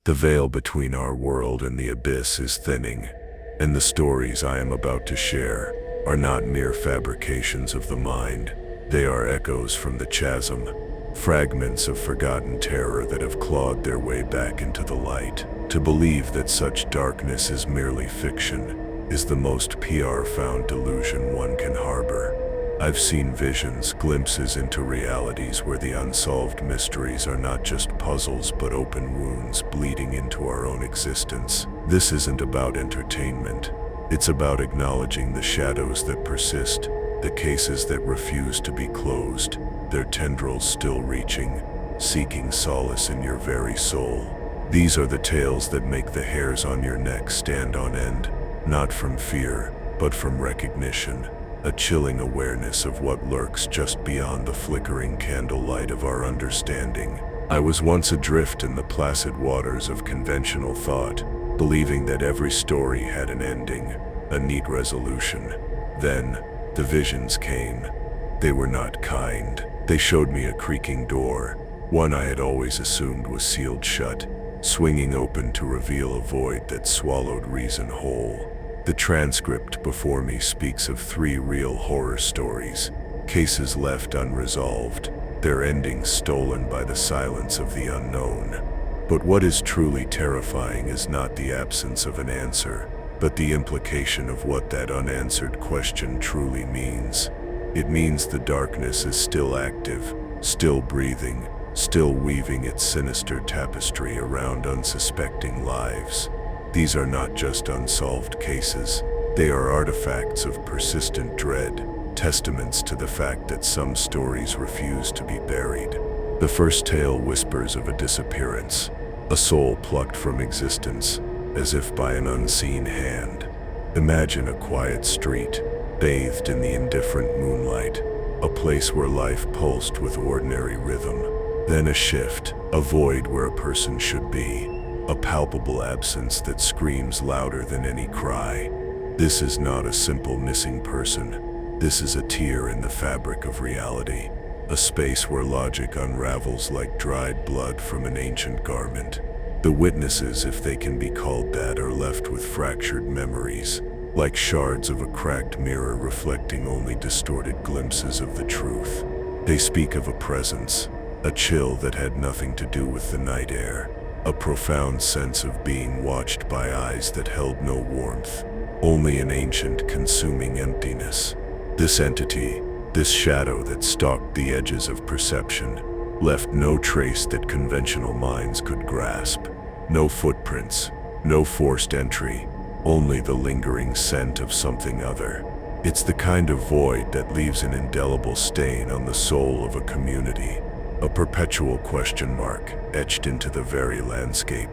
The veil between our world and the abyss is thinning, and the stories I am about to share are not mere fabrications of the mind. They are echoes from the chasm, fragments of forgotten terror that have clawed their way back into the light. To believe that such darkness is merely fiction is the most PR-found delusion one can harbor. I've seen visions, glimpses into realities where the unsolved mysteries are not just puzzles but open wounds bleeding into our own existence. This isn't about entertainment. It's about acknowledging the shadows that persist, the cases that refuse to be closed, their tendrils still reaching, seeking solace in your very soul. These are the tales that make the hairs on your neck stand on end, not from fear, but from recognition, a chilling awareness of what lurks just beyond the flickering candlelight of our understanding. I was once adrift in the placid waters of conventional thought, believing that every story had an ending, a neat resolution. Then, the visions came. They were not kind. They showed me a creaking door, one I had always assumed was sealed shut, swinging open to reveal a void that swallowed reason whole. The transcript before me speaks of 3 real horror stories, cases left unresolved, their endings stolen by the silence of the unknown. But what is truly terrifying is not the absence of an answer, but the implication of what that unanswered question truly means. It means the darkness is still active, still breathing, still weaving its sinister tapestry around unsuspecting lives. These are not just unsolved cases. They are artifacts of persistent dread, testaments to the fact that some stories refuse to be buried. The first tale whispers of a disappearance, a soul plucked from existence, as if by an unseen hand. Imagine a quiet street, bathed in the indifferent moonlight, a place where life pulsed with ordinary rhythm. Then a shift, a void where a person should be, a palpable absence that screams louder than any cry. This is not a simple missing person. This is a tear in the fabric of reality, a space where logic unravels like dried blood from an ancient garment. The witnesses, if they can be called that, are left with fractured memories, like shards of a cracked mirror reflecting only distorted glimpses of the truth. They speak of a presence, a chill that had nothing to do with the night air, a profound sense of being watched by eyes that held no warmth, only an ancient, consuming emptiness. This entity, this shadow that stalked the edges of perception, left no trace that conventional minds could grasp. No footprints, no forced entry, only the lingering scent of something other. It's the kind of void that leaves an indelible stain on the soul of a community, a perpetual question mark etched into the very landscape.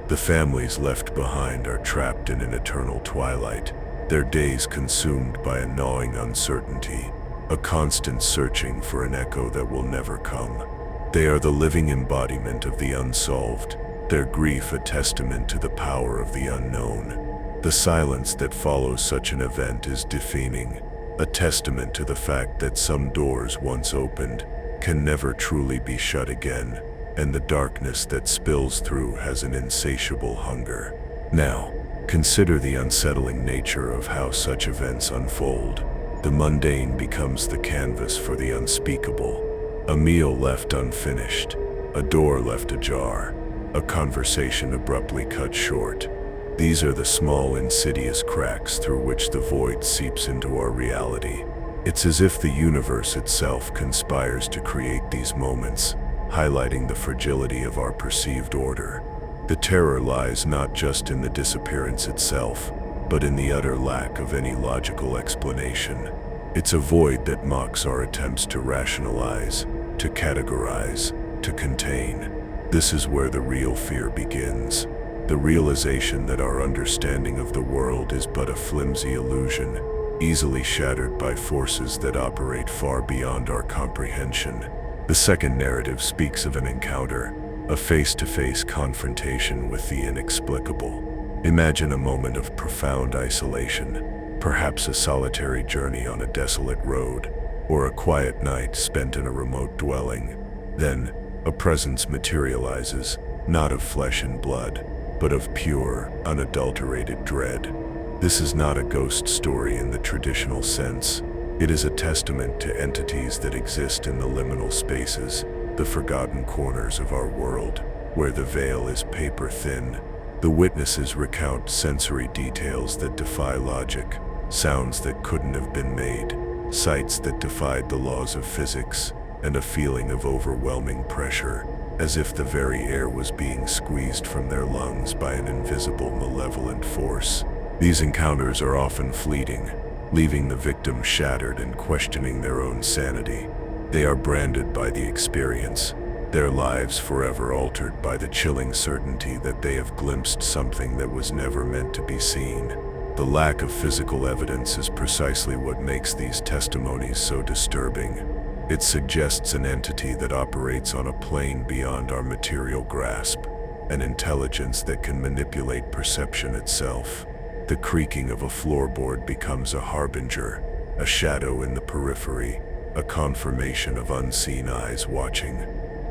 The families left behind are trapped in an eternal twilight, their days consumed by a gnawing uncertainty, a constant searching for an echo that will never come. They are the living embodiment of the unsolved, their grief a testament to the power of the unknown. The silence that follows such an event is deafening, a testament to the fact that some doors once opened can never truly be shut again, and the darkness that spills through has an insatiable hunger. Now, consider the unsettling nature of how such events unfold. The mundane becomes the canvas for the unspeakable. A meal left unfinished, a door left ajar, a conversation abruptly cut short. These are the small, insidious cracks through which the void seeps into our reality. It's as if the universe itself conspires to create these moments, highlighting the fragility of our perceived order. The terror lies not just in the disappearance itself, but in the utter lack of any logical explanation. It's a void that mocks our attempts to rationalize, to categorize, to contain. This is where the real fear begins. The realization that our understanding of the world is but a flimsy illusion, easily shattered by forces that operate far beyond our comprehension. The second narrative speaks of an encounter, a face-to-face confrontation with the inexplicable. Imagine a moment of profound isolation, perhaps a solitary journey on a desolate road, or a quiet night spent in a remote dwelling. Then, a presence materializes, not of flesh and blood, but of pure, unadulterated dread. This is not a ghost story in the traditional sense. It is a testament to entities that exist in the liminal spaces, the forgotten corners of our world, where the veil is paper thin. The witnesses recount sensory details that defy logic, sounds that couldn't have been made, sights that defied the laws of physics, and a feeling of overwhelming pressure, as if the very air was being squeezed from their lungs by an invisible, malevolent force. These encounters are often fleeting, leaving the victim shattered and questioning their own sanity. They are branded by the experience, their lives forever altered by the chilling certainty that they have glimpsed something that was never meant to be seen. The lack of physical evidence is precisely what makes these testimonies so disturbing. It suggests an entity that operates on a plane beyond our material grasp, an intelligence that can manipulate perception itself. The creaking of a floorboard becomes a harbinger, a shadow in the periphery, a confirmation of unseen eyes watching.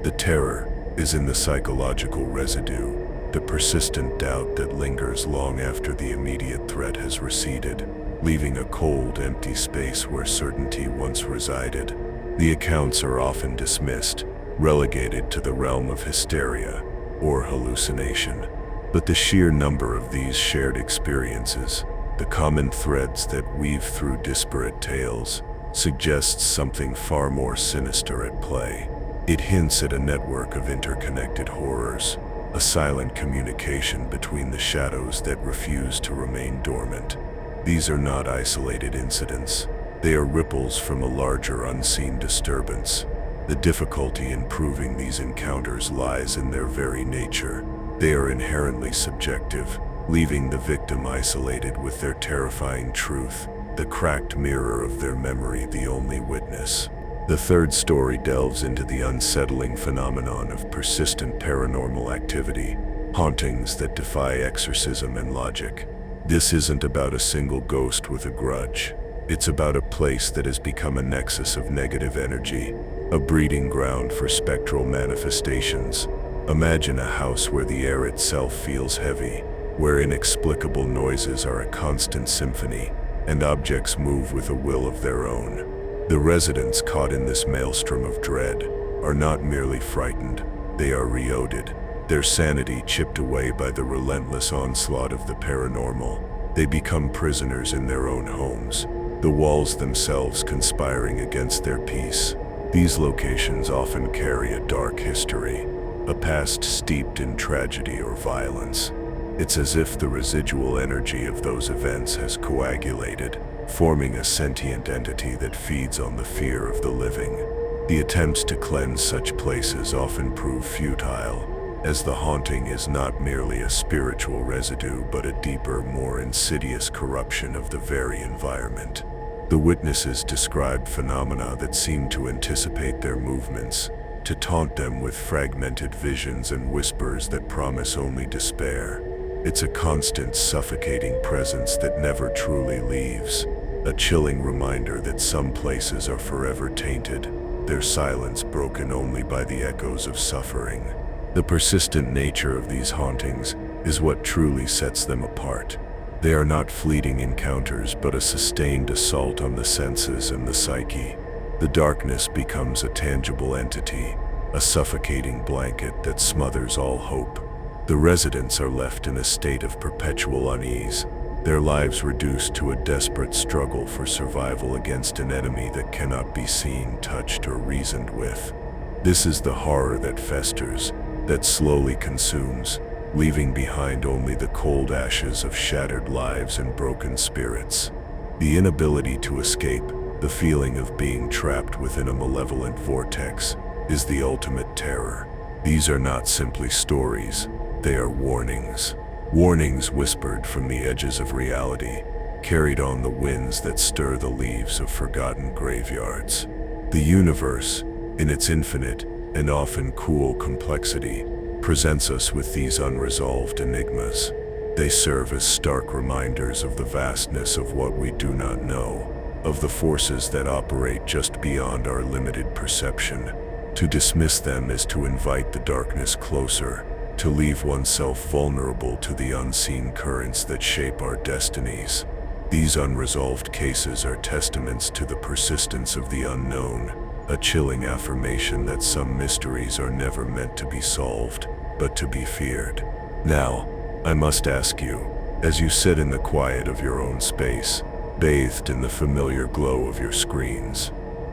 The terror is in the psychological residue, the persistent doubt that lingers long after the immediate threat has receded, leaving a cold, empty space where certainty once resided. The accounts are often dismissed, relegated to the realm of hysteria or hallucination. But the sheer number of these shared experiences, the common threads that weave through disparate tales, suggests something far more sinister at play. It hints at a network of interconnected horrors, a silent communication between the shadows that refuse to remain dormant. These are not isolated incidents. They are ripples from a larger unseen disturbance. The difficulty in proving these encounters lies in their very nature. They are inherently subjective, leaving the victim isolated with their terrifying truth, the cracked mirror of their memory the only witness. The third story delves into the unsettling phenomenon of persistent paranormal activity, hauntings that defy exorcism and logic. This isn't about a single ghost with a grudge. It's about a place that has become a nexus of negative energy, a breeding ground for spectral manifestations. Imagine a house where the air itself feels heavy, where inexplicable noises are a constant symphony, and objects move with a will of their own. The residents caught in this maelstrom of dread are not merely frightened, they are reoded, their sanity chipped away by the relentless onslaught of the paranormal. They become prisoners in their own homes, the walls themselves conspiring against their peace. These locations often carry a dark history, a past steeped in tragedy or violence. It's as if the residual energy of those events has coagulated, forming a sentient entity that feeds on the fear of the living. The attempts to cleanse such places often prove futile, as the haunting is not merely a spiritual residue but a deeper, more insidious corruption of the very environment. The witnesses described phenomena that seem to anticipate their movements, to taunt them with fragmented visions and whispers that promise only despair. It's a constant, suffocating presence that never truly leaves, a chilling reminder that some places are forever tainted, their silence broken only by the echoes of suffering. The persistent nature of these hauntings is what truly sets them apart. They are not fleeting encounters but a sustained assault on the senses and the psyche. The darkness becomes a tangible entity, a suffocating blanket that smothers all hope. The residents are left in a state of perpetual unease, their lives reduced to a desperate struggle for survival against an enemy that cannot be seen, touched, or reasoned with. This is the horror that festers, that slowly consumes, leaving behind only the cold ashes of shattered lives and broken spirits. The inability to escape, the feeling of being trapped within a malevolent vortex, is the ultimate terror. These are not simply stories, they are warnings. Warnings whispered from the edges of reality, carried on the winds that stir the leaves of forgotten graveyards. The universe, in its infinite and often cool complexity, presents us with these unresolved enigmas. They serve as stark reminders of the vastness of what we do not know, of the forces that operate just beyond our limited perception. To dismiss them is to invite the darkness closer, to leave oneself vulnerable to the unseen currents that shape our destinies. These unresolved cases are testaments to the persistence of the unknown, a chilling affirmation that some mysteries are never meant to be solved, but to be feared. Now, I must ask you, as you sit in the quiet of your own space, bathed in the familiar glow of your screens,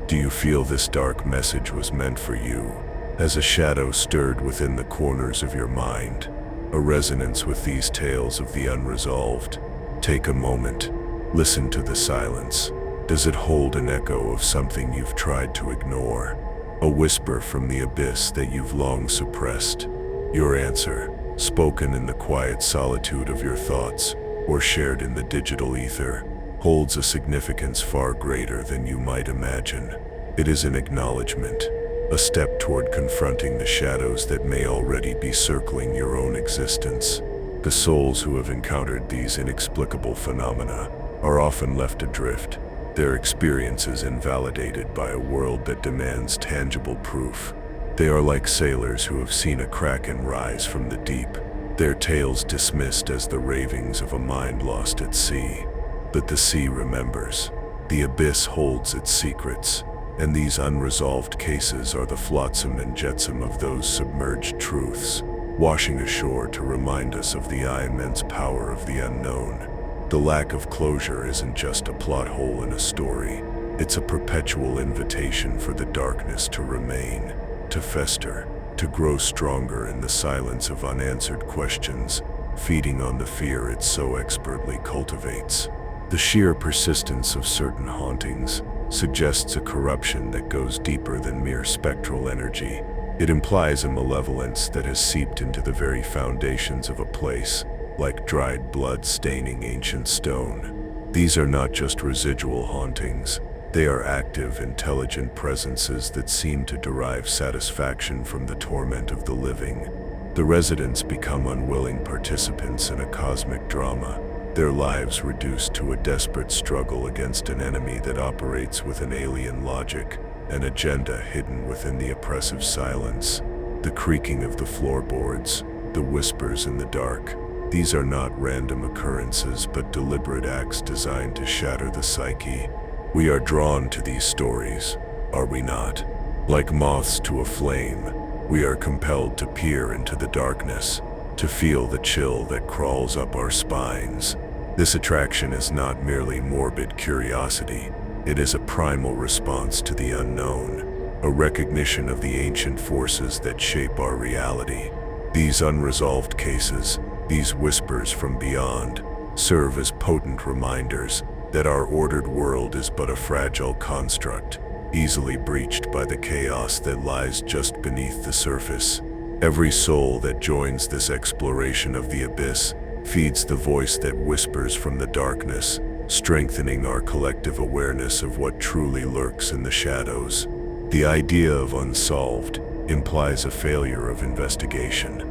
do you feel this dark message was meant for you? Has a shadow stirred within the corners of your mind, a resonance with these tales of the unresolved? Take a moment, listen to the silence. Does it hold an echo of something you've tried to ignore? A whisper from the abyss that you've long suppressed? Your answer, spoken in the quiet solitude of your thoughts, or shared in the digital ether, holds a significance far greater than you might imagine. It is an acknowledgement, a step toward confronting the shadows that may already be circling your own existence. The souls who have encountered these inexplicable phenomena are often left adrift, their experiences invalidated by a world that demands tangible proof. They are like sailors who have seen a kraken rise from the deep, their tales dismissed as the ravings of a mind lost at sea. But the sea remembers. The abyss holds its secrets, and these unresolved cases are the flotsam and jetsam of those submerged truths, washing ashore to remind us of the immense power of the unknown. The lack of closure isn't just a plot hole in a story, it's a perpetual invitation for the darkness to remain, to fester, to grow stronger in the silence of unanswered questions, feeding on the fear it so expertly cultivates. The sheer persistence of certain hauntings suggests a corruption that goes deeper than mere spectral energy. It implies a malevolence that has seeped into the very foundations of a place, like dried blood staining ancient stone. These are not just residual hauntings. They are active, intelligent presences that seem to derive satisfaction from the torment of the living. The residents become unwilling participants in a cosmic drama, their lives reduced to a desperate struggle against an enemy that operates with an alien logic, an agenda hidden within the oppressive silence. The creaking of the floorboards, the whispers in the dark, these are not random occurrences but deliberate acts designed to shatter the psyche. We are drawn to these stories, are we not? Like moths to a flame, we are compelled to peer into the darkness, to feel the chill that crawls up our spines. This attraction is not merely morbid curiosity, it is a primal response to the unknown, a recognition of the ancient forces that shape our reality. These unresolved cases, these whispers from beyond, serve as potent reminders that our ordered world is but a fragile construct, easily breached by the chaos that lies just beneath the surface. Every soul that joins this exploration of the abyss feeds the voice that whispers from the darkness, strengthening our collective awareness of what truly lurks in the shadows. The idea of unsolved implies a failure of investigation,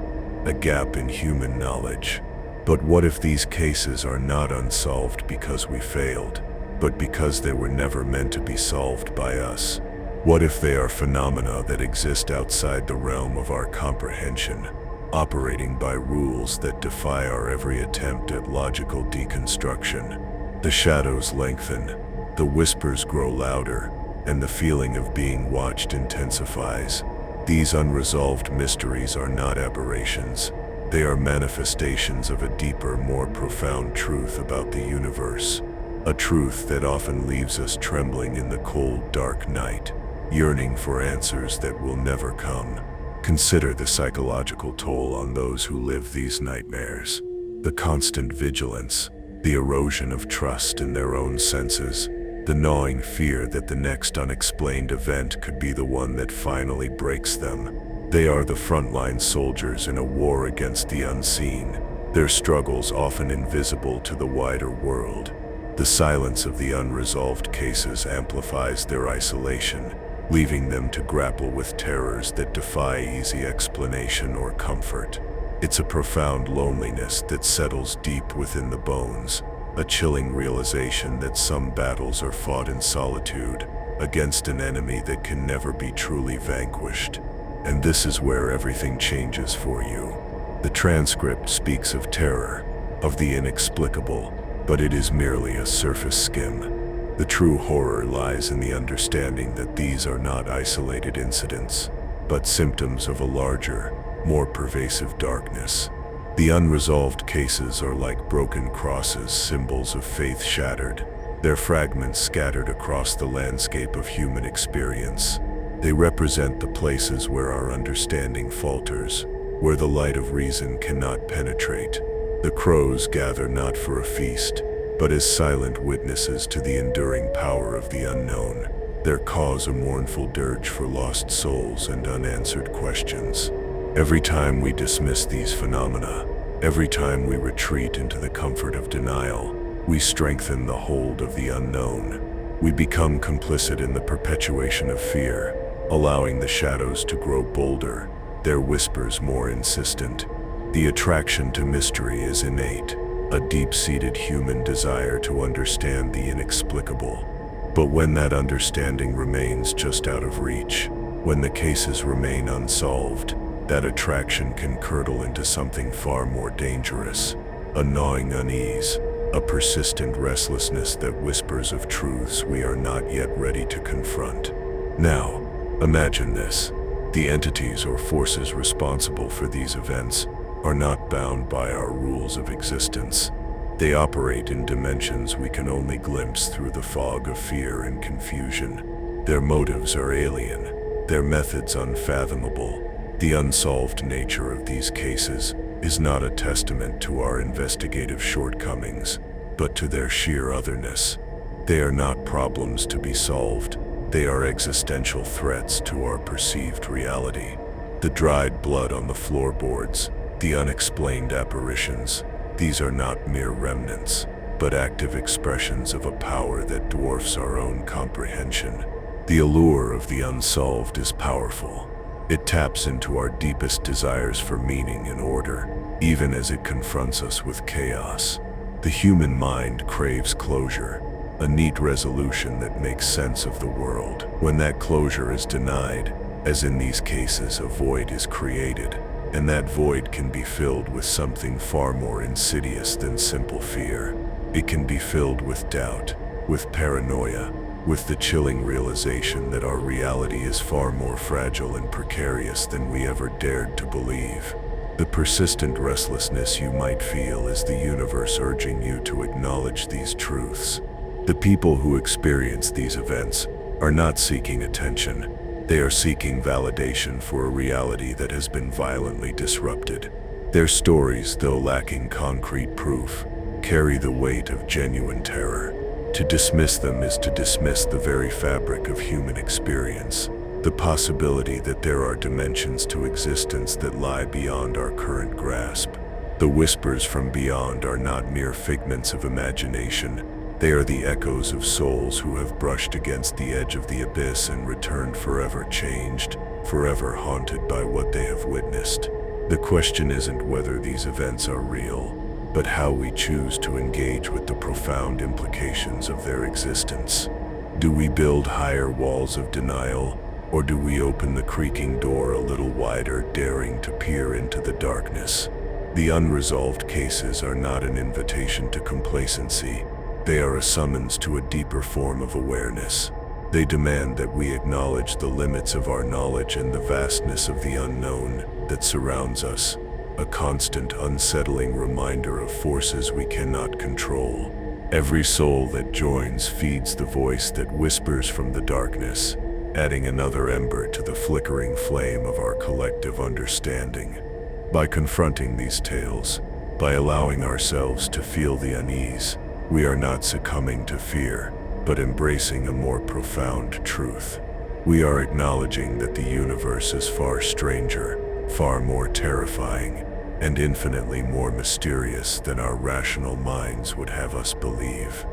a gap in human knowledge. But what if these cases are not unsolved because we failed, but because they were never meant to be solved by us? What if they are phenomena that exist outside the realm of our comprehension, operating by rules that defy our every attempt at logical deconstruction? The shadows lengthen, the whispers grow louder, and the feeling of being watched intensifies. These unresolved mysteries are not aberrations. They are manifestations of a deeper, more profound truth about the universe. A truth that often leaves us trembling in the cold, dark night, yearning for answers that will never come. Consider the psychological toll on those who live these nightmares. The constant vigilance, the erosion of trust in their own senses, the gnawing fear that the next unexplained event could be the one that finally breaks them. They are the frontline soldiers in a war against the unseen, their struggles often invisible to the wider world. The silence of the unresolved cases amplifies their isolation, leaving them to grapple with terrors that defy easy explanation or comfort. It's a profound loneliness that settles deep within the bones, a chilling realization that some battles are fought in solitude, against an enemy that can never be truly vanquished. And this is where everything changes for you. The transcript speaks of terror, of the inexplicable, but it is merely a surface skim. The true horror lies in the understanding that these are not isolated incidents, but symptoms of a larger, more pervasive darkness. The unresolved cases are like broken crosses, symbols of faith shattered, their fragments scattered across the landscape of human experience. They represent the places where our understanding falters, where the light of reason cannot penetrate. The crows gather not for a feast, but as silent witnesses to the enduring power of the unknown. Their cause a mournful dirge for lost souls and unanswered questions. Every time we dismiss these phenomena, every time we retreat into the comfort of denial, we strengthen the hold of the unknown. We become complicit in the perpetuation of fear, allowing the shadows to grow bolder, their whispers more insistent. The attraction to mystery is innate, a deep-seated human desire to understand the inexplicable. But when that understanding remains just out of reach, when the cases remain unsolved, that attraction can curdle into something far more dangerous, a gnawing unease, a persistent restlessness that whispers of truths we are not yet ready to confront. Now, imagine this. The entities or forces responsible for these events are not bound by our rules of existence. They operate in dimensions we can only glimpse through the fog of fear and confusion. Their motives are alien, their methods unfathomable. The unsolved nature of these cases is not a testament to our investigative shortcomings, but to their sheer otherness. They are not problems to be solved. They are existential threats to our perceived reality. The dried blood on the floorboards, the unexplained apparitions, these are not mere remnants, but active expressions of a power that dwarfs our own comprehension. The allure of the unsolved is powerful. It taps into our deepest desires for meaning and order, even as it confronts us with chaos. The human mind craves closure, a neat resolution that makes sense of the world. When that closure is denied, as in these cases, a void is created, and that void can be filled with something far more insidious than simple fear. It can be filled with doubt, with paranoia, with the chilling realization that our reality is far more fragile and precarious than we ever dared to believe. The persistent restlessness you might feel is the universe urging you to acknowledge these truths. The people who experience these events are not seeking attention. They are seeking validation for a reality that has been violently disrupted. Their stories, though lacking concrete proof, carry the weight of genuine terror. To dismiss them is to dismiss the very fabric of human experience, the possibility that there are dimensions to existence that lie beyond our current grasp. The whispers from beyond are not mere figments of imagination. They are the echoes of souls who have brushed against the edge of the abyss and returned forever changed, forever haunted by what they have witnessed. The question isn't whether these events are real, but how we choose to engage with the profound implications of their existence. Do we build higher walls of denial, or do we open the creaking door a little wider, daring to peer into the darkness? The unresolved cases are not an invitation to complacency. They are a summons to a deeper form of awareness. They demand that we acknowledge the limits of our knowledge and the vastness of the unknown that surrounds us, a constant, unsettling reminder of forces we cannot control. Every soul that joins feeds the voice that whispers from the darkness, adding another ember to the flickering flame of our collective understanding. By confronting these tales, by allowing ourselves to feel the unease, we are not succumbing to fear, but embracing a more profound truth. We are acknowledging that the universe is far stranger, far more terrifying, and infinitely more mysterious than our rational minds would have us believe.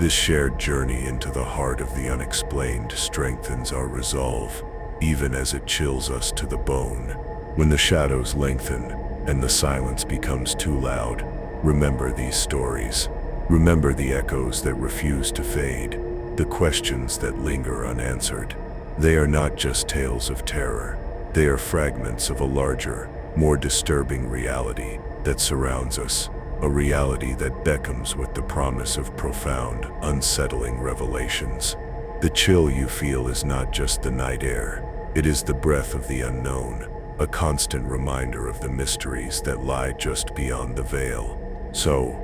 This shared journey into the heart of the unexplained strengthens our resolve, even as it chills us to the bone. When the shadows lengthen and the silence becomes too loud, remember these stories. Remember the echoes that refuse to fade, the questions that linger unanswered. They are not just tales of terror. They are fragments of a larger, more disturbing reality that surrounds us, a reality that beckons with the promise of profound, unsettling revelations. The chill you feel is not just the night air, it is the breath of the unknown, a constant reminder of the mysteries that lie just beyond the veil. So,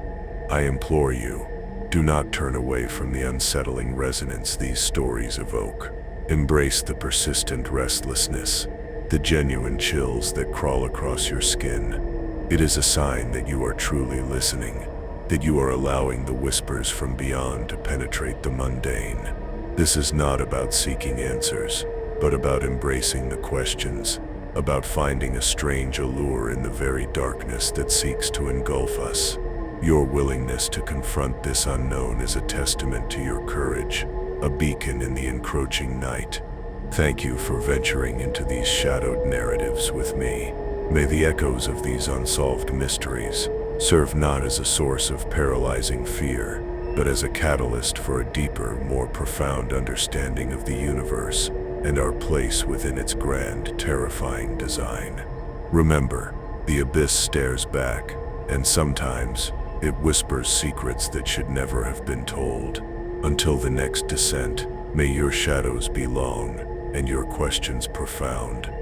I implore you, do not turn away from the unsettling resonance these stories evoke. Embrace the persistent restlessness, the genuine chills that crawl across your skin. It is a sign that you are truly listening, that you are allowing the whispers from beyond to penetrate the mundane. This is not about seeking answers, but about embracing the questions, about finding a strange allure in the very darkness that seeks to engulf us. Your willingness to confront this unknown is a testament to your courage, a beacon in the encroaching night. Thank you for venturing into these shadowed narratives with me. May the echoes of these unsolved mysteries serve not as a source of paralyzing fear, but as a catalyst for a deeper, more profound understanding of the universe and our place within its grand, terrifying design. Remember, the abyss stares back, and sometimes it whispers secrets that should never have been told. Until the next descent, may your shadows be long and your questions profound.